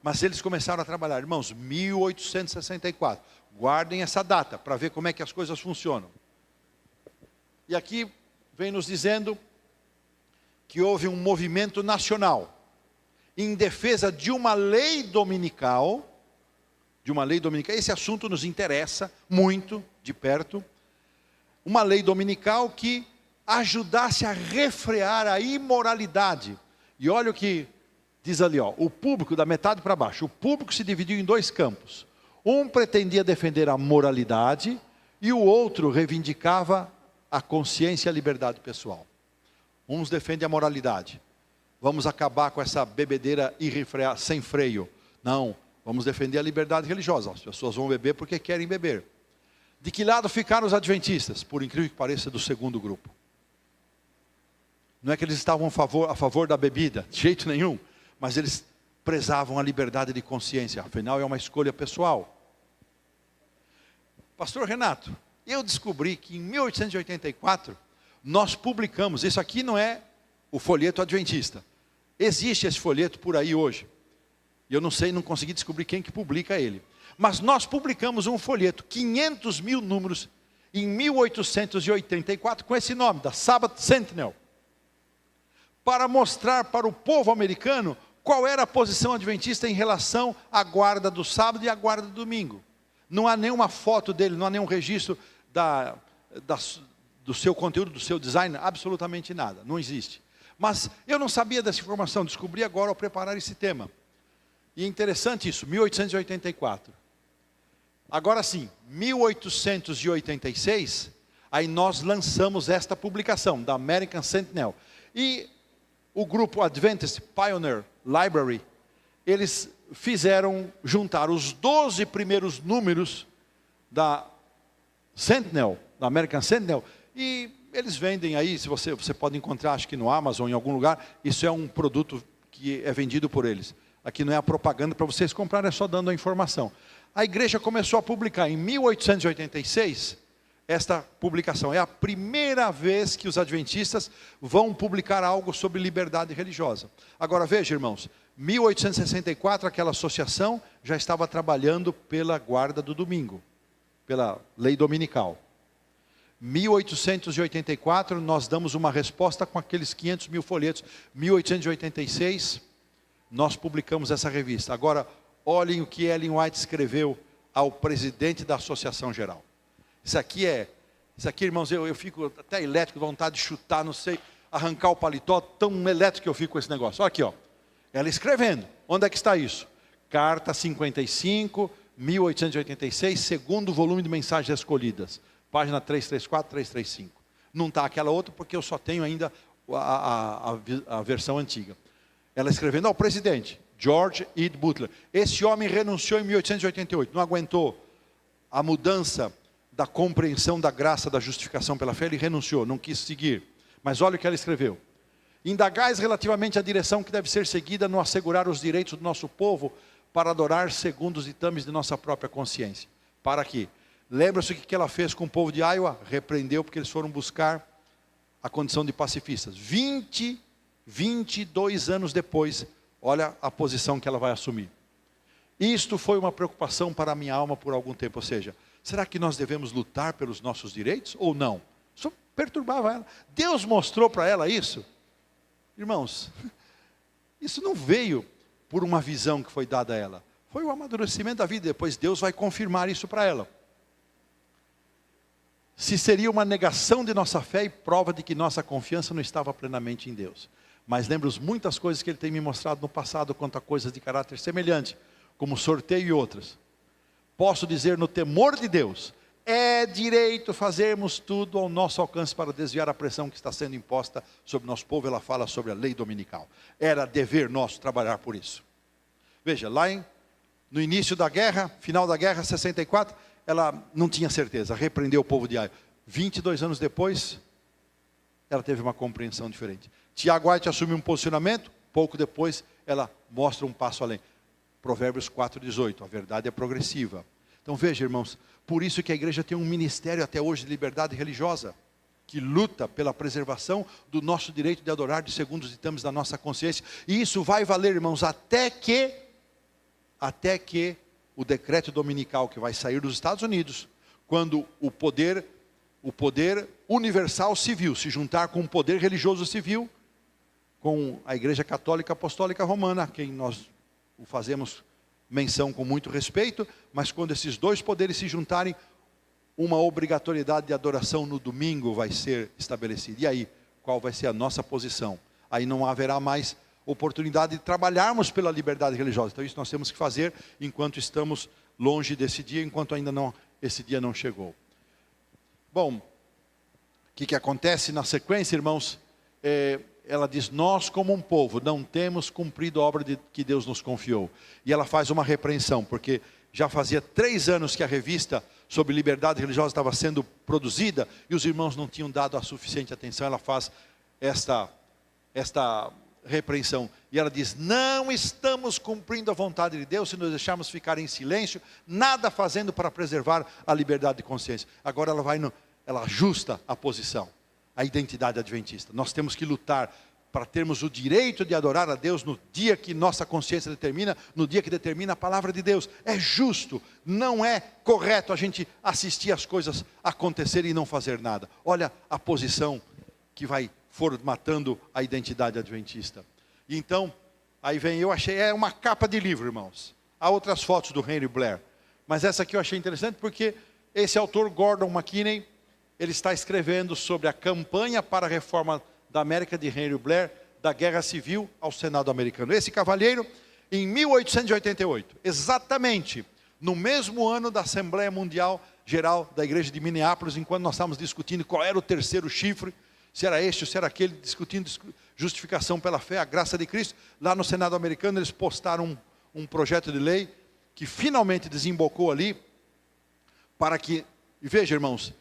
S2: Mas eles começaram a trabalhar. Irmãos, 1864. Guardem essa data para ver como é que as coisas funcionam. E aqui vem nos dizendo que houve um movimento nacional em defesa de uma lei dominical. Esse assunto nos interessa muito de perto. Uma lei dominical que ajudasse a refrear a imoralidade. E olha o que diz ali, o público, da metade para baixo, o público se dividiu em 2 campos. Um pretendia defender a moralidade e o outro reivindicava a consciência e a liberdade pessoal. Uns defendem a moralidade. Vamos acabar com essa bebedeira sem freio. Não, vamos defender a liberdade religiosa. As pessoas vão beber porque querem beber. De que lado ficaram os adventistas? Por incrível que pareça, do segundo grupo. Não é que eles estavam a favor da bebida, de jeito nenhum, mas eles prezavam a liberdade de consciência, afinal é uma escolha pessoal. Pastor Renato, eu descobri que em 1884, nós publicamos, isso aqui não é o folheto adventista, existe esse folheto por aí hoje, e eu não consegui descobrir quem que publica ele, mas nós publicamos um folheto, 500 mil números, em 1884, com esse nome, da Sabbath Sentinel, para mostrar para o povo americano qual era a posição adventista em relação à guarda do sábado e à guarda do domingo. Não há nenhuma foto dele, não há nenhum registro do seu conteúdo, do seu design, absolutamente nada, não existe. Mas eu não sabia dessa informação, descobri agora ao preparar esse tema. E é interessante isso, 1884. Agora sim, 1886, Aí nós lançamos esta publicação da American Sentinel. E o grupo Adventist Pioneer Library, eles juntar os 12 primeiros números da Sentinel, da American Sentinel, e eles vendem aí, se você pode encontrar, acho que no Amazon, em algum lugar, isso é um produto que é vendido por eles. Aqui não é a propaganda para vocês comprarem, é só dando a informação. A igreja começou a publicar em 1886, esta publicação. É a primeira vez que os adventistas vão publicar algo sobre liberdade religiosa. Agora veja, irmãos, 1864, aquela associação já estava trabalhando pela guarda do domingo, pela lei dominical. 1884, nós damos uma resposta com aqueles 500 mil folhetos. 1886, nós publicamos essa revista. Agora, olhem o que Ellen White escreveu ao presidente da Associação Geral. Isso aqui, irmãos, eu fico até elétrico, vontade de chutar, não sei, arrancar o paletó, tão elétrico que eu fico com esse negócio. Olha aqui, ó. Ela escrevendo. Onde é que está isso? Carta 55, 1886, segundo volume de Mensagens Escolhidas. Página 334, 335. Não está aquela outra porque eu só tenho ainda a versão antiga. Ela escrevendo ao presidente, George E. Butler. Esse homem renunciou em 1888, não aguentou a mudança da compreensão da graça da justificação pela fé, ele renunciou, não quis seguir. Mas olha o que ela escreveu. Indagais relativamente à direção que deve ser seguida no assegurar os direitos do nosso povo para adorar segundo os ditames de nossa própria consciência. Para quê? Lembra-se o que ela fez com o povo de Iowa? Repreendeu porque eles foram buscar a condição de pacifistas. 22 anos depois, olha a posição que ela vai assumir. Isto foi uma preocupação para a minha alma por algum tempo, ou seja, será que nós devemos lutar pelos nossos direitos ou não? Isso perturbava ela. Deus mostrou para ela isso. Irmãos, isso não veio por uma visão que foi dada a ela. Foi o amadurecimento da vida. Depois Deus vai confirmar isso para ela. Se seria uma negação de nossa fé e prova de que nossa confiança não estava plenamente em Deus. Mas lembro-os muitas coisas que Ele tem me mostrado no passado quanto a coisas de caráter semelhante, como sorteio e outras. Posso dizer no temor de Deus, é direito fazermos tudo ao nosso alcance para desviar a pressão que está sendo imposta sobre o nosso povo. Ela fala sobre a lei dominical. Era dever nosso trabalhar por isso. Veja, lá no início da guerra, final da guerra, 64, ela não tinha certeza, repreendeu o povo de Iowa. 22 anos depois, ela teve uma compreensão diferente. Tiago White assumiu um posicionamento, pouco depois ela mostra um passo além. Provérbios 4,18, a verdade é progressiva. Então veja, irmãos, por isso que a igreja tem um ministério até hoje de liberdade religiosa, que luta pela preservação do nosso direito de adorar de segundo os ditames da nossa consciência. E isso vai valer, irmãos, até que o decreto dominical que vai sair dos Estados Unidos, quando o poder universal civil se juntar com o poder religioso civil, com a Igreja Católica Apostólica Romana, a quem nós o fazemos menção com muito respeito, mas quando esses dois poderes se juntarem, uma obrigatoriedade de adoração no domingo vai ser estabelecida. E aí, qual vai ser a nossa posição? Aí não haverá mais oportunidade de trabalharmos pela liberdade religiosa. Então isso nós temos que fazer enquanto estamos longe desse dia, enquanto ainda esse dia não chegou. Bom, o que acontece na sequência, irmãos? Ela diz, nós como um povo não temos cumprido a obra que Deus nos confiou. E ela faz uma repreensão, porque já fazia 3 anos que a revista sobre liberdade religiosa estava sendo produzida, e os irmãos não tinham dado a suficiente atenção. Ela faz esta repreensão, e ela diz, não estamos cumprindo a vontade de Deus se nos deixarmos ficar em silêncio, nada fazendo para preservar a liberdade de consciência. Agora ela ajusta a posição, a identidade adventista. Nós temos que lutar para termos o direito de adorar a Deus no dia que nossa consciência determina, no dia que determina a palavra de Deus. É justo, não é correto a gente assistir as coisas acontecerem e não fazer nada. Olha a posição que vai formatando a identidade adventista. E então, aí vem, eu achei, é uma capa de livro, irmãos. Há outras fotos do Henry Blair, mas essa aqui eu achei interessante porque esse autor, Gordon McKinney, ele está escrevendo sobre a campanha para a reforma da América de Henry Blair, da Guerra Civil ao Senado americano. Esse cavalheiro, em 1888, exatamente no mesmo ano da Assembleia Mundial geral da igreja de Minneapolis, enquanto nós estávamos discutindo qual era o terceiro chifre, se era este ou se era aquele, discutindo justificação pela fé, a graça de Cristo. Lá no Senado americano eles postaram um projeto de lei que finalmente desembocou ali, para que, veja irmãos,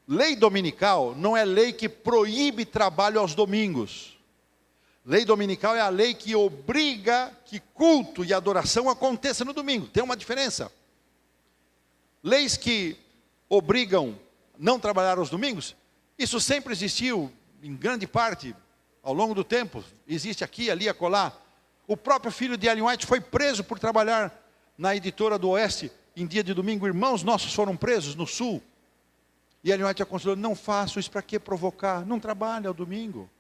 S2: lei dominical não é lei que proíbe trabalho aos domingos. Lei dominical é a lei que obriga que culto e adoração aconteça no domingo. Tem uma diferença. Leis que obrigam não trabalhar aos domingos, isso sempre existiu, em grande parte, ao longo do tempo. Existe aqui, ali, acolá. O próprio filho de Ellen White foi preso por trabalhar na editora do Oeste em dia de domingo. Irmãos nossos foram presos no Sul. E Ellen White aconselhou, não façam isso, para que provocar? Não trabalhe ao domingo.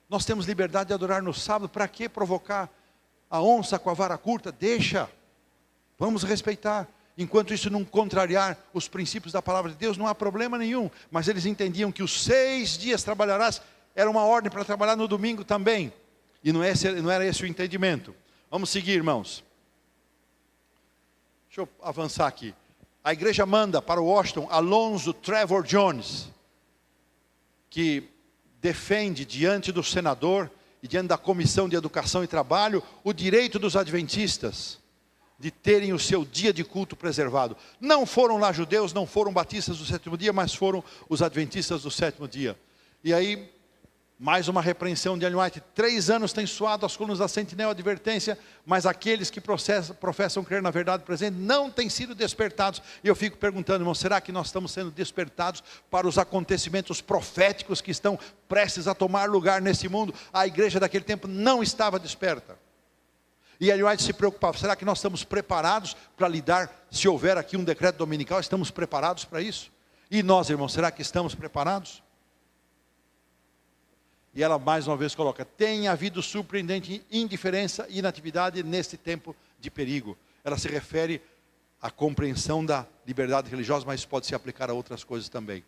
S2: Nós temos liberdade de adorar no sábado, para que provocar a onça com a vara curta? Deixa, vamos respeitar. Enquanto isso não contrariar os princípios da palavra de Deus, não há problema nenhum. Mas eles entendiam que os 6 dias trabalharás, era uma ordem para trabalhar no domingo também. E não era esse o entendimento. Vamos seguir, irmãos. Deixa eu avançar aqui. A igreja manda para Washington Alonzo Trevor Jones, que defende diante do senador e diante da Comissão de Educação e Trabalho o direito dos adventistas de terem o seu dia de culto preservado. Não foram lá judeus, não foram batistas do 7º dia, mas foram os adventistas do 7º dia. E aí, mais uma repreensão de Ellen White. 3 anos tem soado as colunas da sentinela advertência, mas aqueles que professam crer na verdade presente não têm sido despertados. E eu fico perguntando, irmão, será que nós estamos sendo despertados para os acontecimentos proféticos que estão prestes a tomar lugar nesse mundo? A igreja daquele tempo não estava desperta. E Ellen White se preocupava, será que nós estamos preparados para lidar, se houver aqui um decreto dominical, estamos preparados para isso? E nós, irmãos, será que estamos preparados? E ela mais uma vez coloca, tem havido surpreendente indiferença e inatividade neste tempo de perigo. Ela se refere à compreensão da liberdade religiosa, mas pode se aplicar a outras coisas também.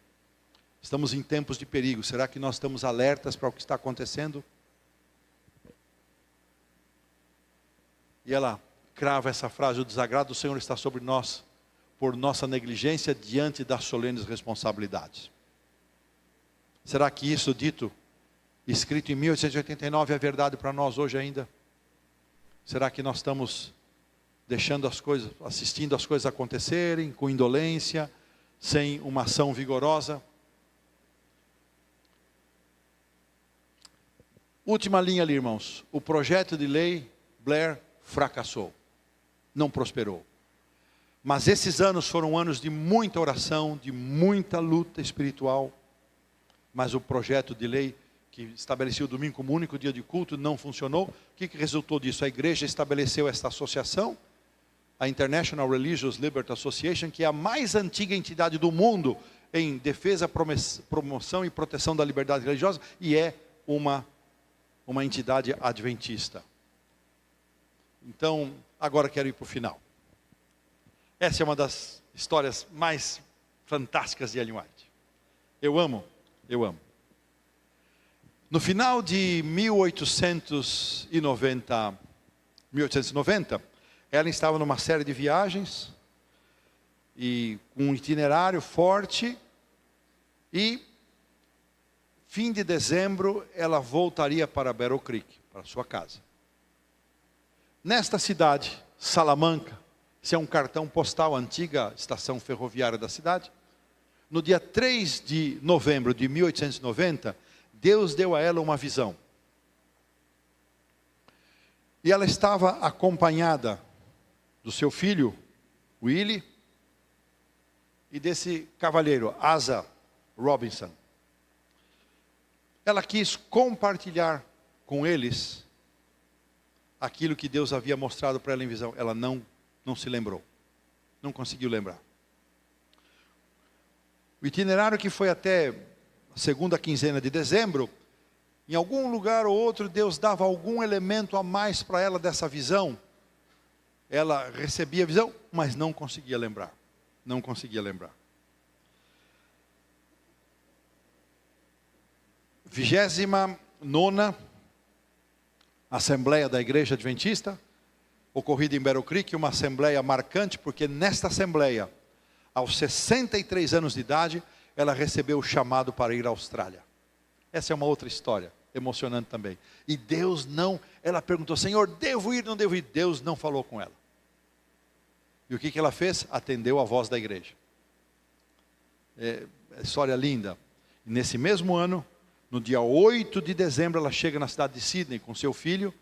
S2: Estamos em tempos de perigo, será que nós estamos alertas para o que está acontecendo? E ela crava essa frase, o desagrado do Senhor está sobre nós, por nossa negligência diante das solenes responsabilidades. Será que isso dito, escrito em 1889, é verdade para nós hoje ainda? Será que nós estamos deixando as coisas, assistindo as coisas acontecerem, com indolência, sem uma ação vigorosa? Última linha ali, irmãos. O projeto de lei Blair fracassou, não prosperou. Mas esses anos foram anos de muita oração, de muita luta espiritual. Mas o projeto de lei que estabelecia o domingo como único dia de culto não funcionou. O que resultou disso? A igreja estabeleceu esta associação, a International Religious Liberty Association, que é a mais antiga entidade do mundo em defesa, promoção e proteção da liberdade religiosa, e é uma entidade adventista. Então, agora quero ir para o final. Essa é uma das histórias mais fantásticas de Ellen White. Eu amo. No final de 1890, ela estava numa série de viagens, e com um itinerário forte, e fim de dezembro ela voltaria para Battle Creek, para sua casa. Nesta cidade, Salamanca, esse é um cartão postal, a antiga estação ferroviária da cidade. No dia 3 de novembro de 1890, Deus deu a ela uma visão. E ela estava acompanhada do seu filho, Willie, e desse cavalheiro, Asa Robinson. Ela quis compartilhar com eles aquilo que Deus havia mostrado para ela em visão. Ela não se lembrou, não conseguiu lembrar. O itinerário que foi até a segunda quinzena de dezembro, em algum lugar ou outro Deus dava algum elemento a mais para ela dessa visão. Ela recebia a visão, mas não conseguia lembrar. Não conseguia lembrar. 29ª Assembleia da Igreja Adventista, ocorrida em Battle Creek, uma assembleia marcante, porque nesta assembleia, aos 63 anos de idade, ela recebeu o chamado para ir à Austrália. Essa é uma outra história, emocionante também. E Deus não, ela perguntou, Senhor, devo ir, não devo ir? Deus não falou com ela. E o que ela fez? Atendeu a voz da igreja. É história linda. E nesse mesmo ano, no dia 8 de dezembro, ela chega na cidade de Sydney com seu filho,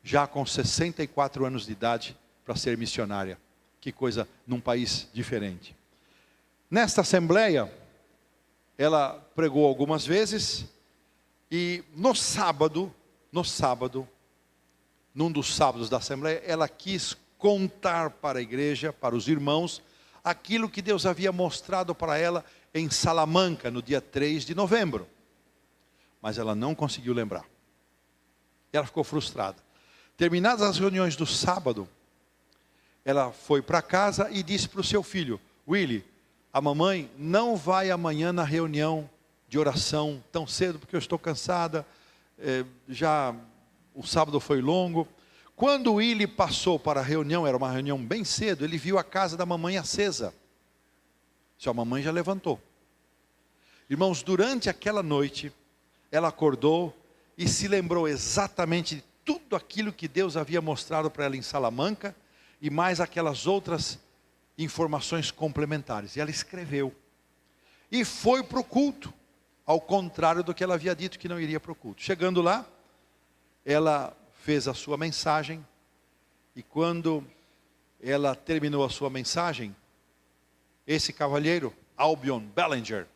S2: já com 64 anos de idade, para ser missionária. Que coisa, num país diferente. Nesta assembleia, ela pregou algumas vezes, e no sábado, num dos sábados da assembleia, ela quis contar para a igreja, para os irmãos, aquilo que Deus havia mostrado para ela em Salamanca, no dia 3 de novembro. Mas ela não conseguiu lembrar. Ela ficou frustrada. Terminadas as reuniões do sábado, ela foi para casa e disse para o seu filho, Willie, a mamãe não vai amanhã na reunião de oração tão cedo, porque eu estou cansada, já o sábado foi longo. Quando o Willie passou para a reunião, era uma reunião bem cedo, ele viu a casa da mamãe acesa. Sua mamãe já levantou. Irmãos, durante aquela noite, ela acordou e se lembrou exatamente de tudo aquilo que Deus havia mostrado para ela em Salamanca, e mais aquelas outras informações complementares. E ela escreveu. E foi para o culto, ao contrário do que ela havia dito que não iria para o culto. Chegando lá, ela fez a sua mensagem, e quando ela terminou a sua mensagem, esse cavalheiro, Albion Bellinger,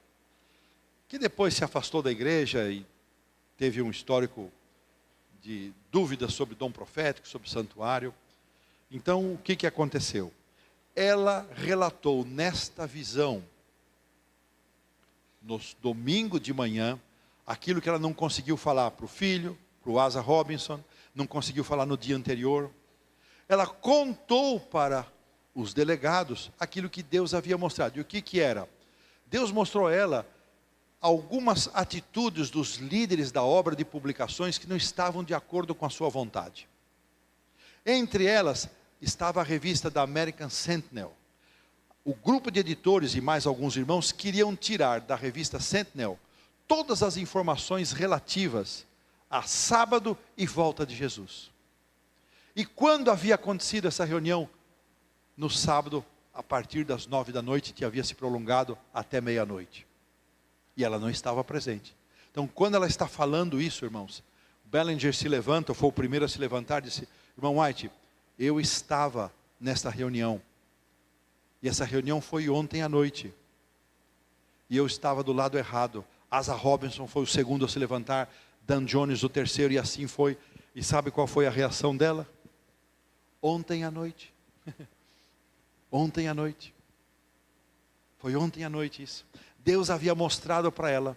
S2: que depois se afastou da igreja e teve um histórico de dúvidas sobre dom profético, sobre santuário. Então, o que aconteceu? Ela relatou nesta visão, no domingo de manhã, aquilo que ela não conseguiu falar para o filho, para o Asa Robinson, não conseguiu falar no dia anterior. Ela contou para os delegados aquilo que Deus havia mostrado. E o que era? Deus mostrou a ela algumas atitudes dos líderes da obra de publicações que não estavam de acordo com a sua vontade. Entre elas, estava a revista da American Sentinel. O grupo de editores e mais alguns irmãos queriam tirar da revista Sentinel todas as informações relativas a sábado e volta de Jesus. E quando havia acontecido essa reunião? No sábado, a partir das 9 da noite, que havia se prolongado até meia-noite. E ela não estava presente. Então, quando ela está falando isso, irmãos, Bellinger se levanta, foi o primeiro a se levantar, e disse, irmão White, eu estava nesta reunião, e essa reunião foi ontem à noite, e eu estava do lado errado. Asa Robinson foi o segundo a se levantar, Dan Jones o terceiro, e assim foi. E sabe qual foi a reação dela? Ontem à noite. Ontem à noite. Foi ontem à noite isso. Deus havia mostrado para ela,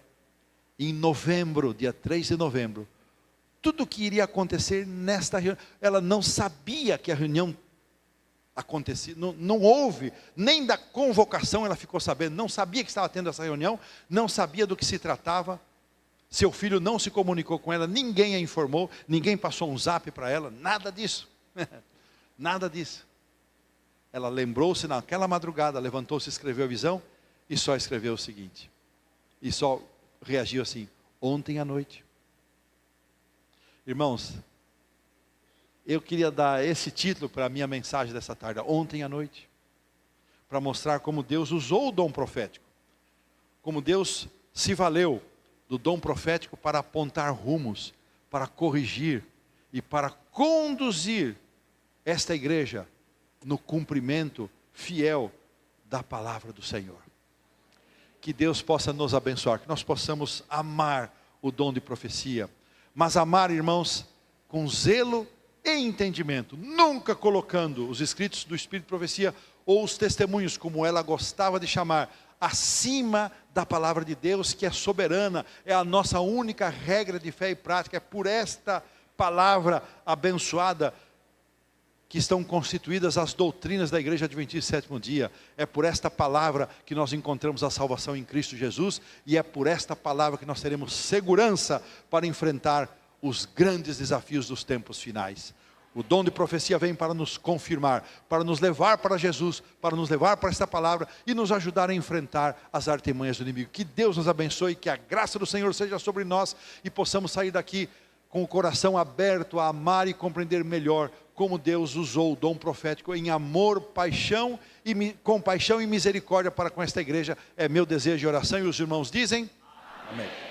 S2: em novembro, dia 3 de novembro, tudo o que iria acontecer nesta reunião. Ela não sabia que a reunião acontecia, não houve, nem da convocação ela ficou sabendo, não sabia que estava tendo essa reunião, não sabia do que se tratava. Seu filho não se comunicou com ela, ninguém a informou, ninguém passou um zap para ela, nada disso. Nada disso. Ela lembrou-se naquela madrugada, levantou-se, escreveu a visão, e só escreveu o seguinte, e só reagiu assim, ontem à noite. Irmãos, eu queria dar esse título para a minha mensagem dessa tarde, ontem à noite, para mostrar como Deus usou o dom profético, como Deus se valeu do dom profético para apontar rumos, para corrigir e para conduzir esta igreja no cumprimento fiel da palavra do Senhor. Que Deus possa nos abençoar, que nós possamos amar o dom de profecia, mas amar, irmãos, com zelo e entendimento, nunca colocando os escritos do Espírito de Profecia ou os testemunhos, como ela gostava de chamar, acima da palavra de Deus, que é soberana, é a nossa única regra de fé e prática. É por esta palavra abençoada que estão constituídas as doutrinas da Igreja Adventista do Sétimo Dia. É por esta palavra que nós encontramos a salvação em Cristo Jesus, e é por esta palavra que nós teremos segurança para enfrentar os grandes desafios dos tempos finais. O dom de profecia vem para nos confirmar, para nos levar para Jesus, para nos levar para esta palavra e nos ajudar a enfrentar as artimanhas do inimigo. Que Deus nos abençoe, que a graça do Senhor seja sobre nós e possamos sair daqui com o coração aberto a amar e compreender melhor como Deus usou o dom profético em amor, paixão e compaixão e misericórdia para com esta igreja. É meu desejo e oração, e os irmãos dizem amém.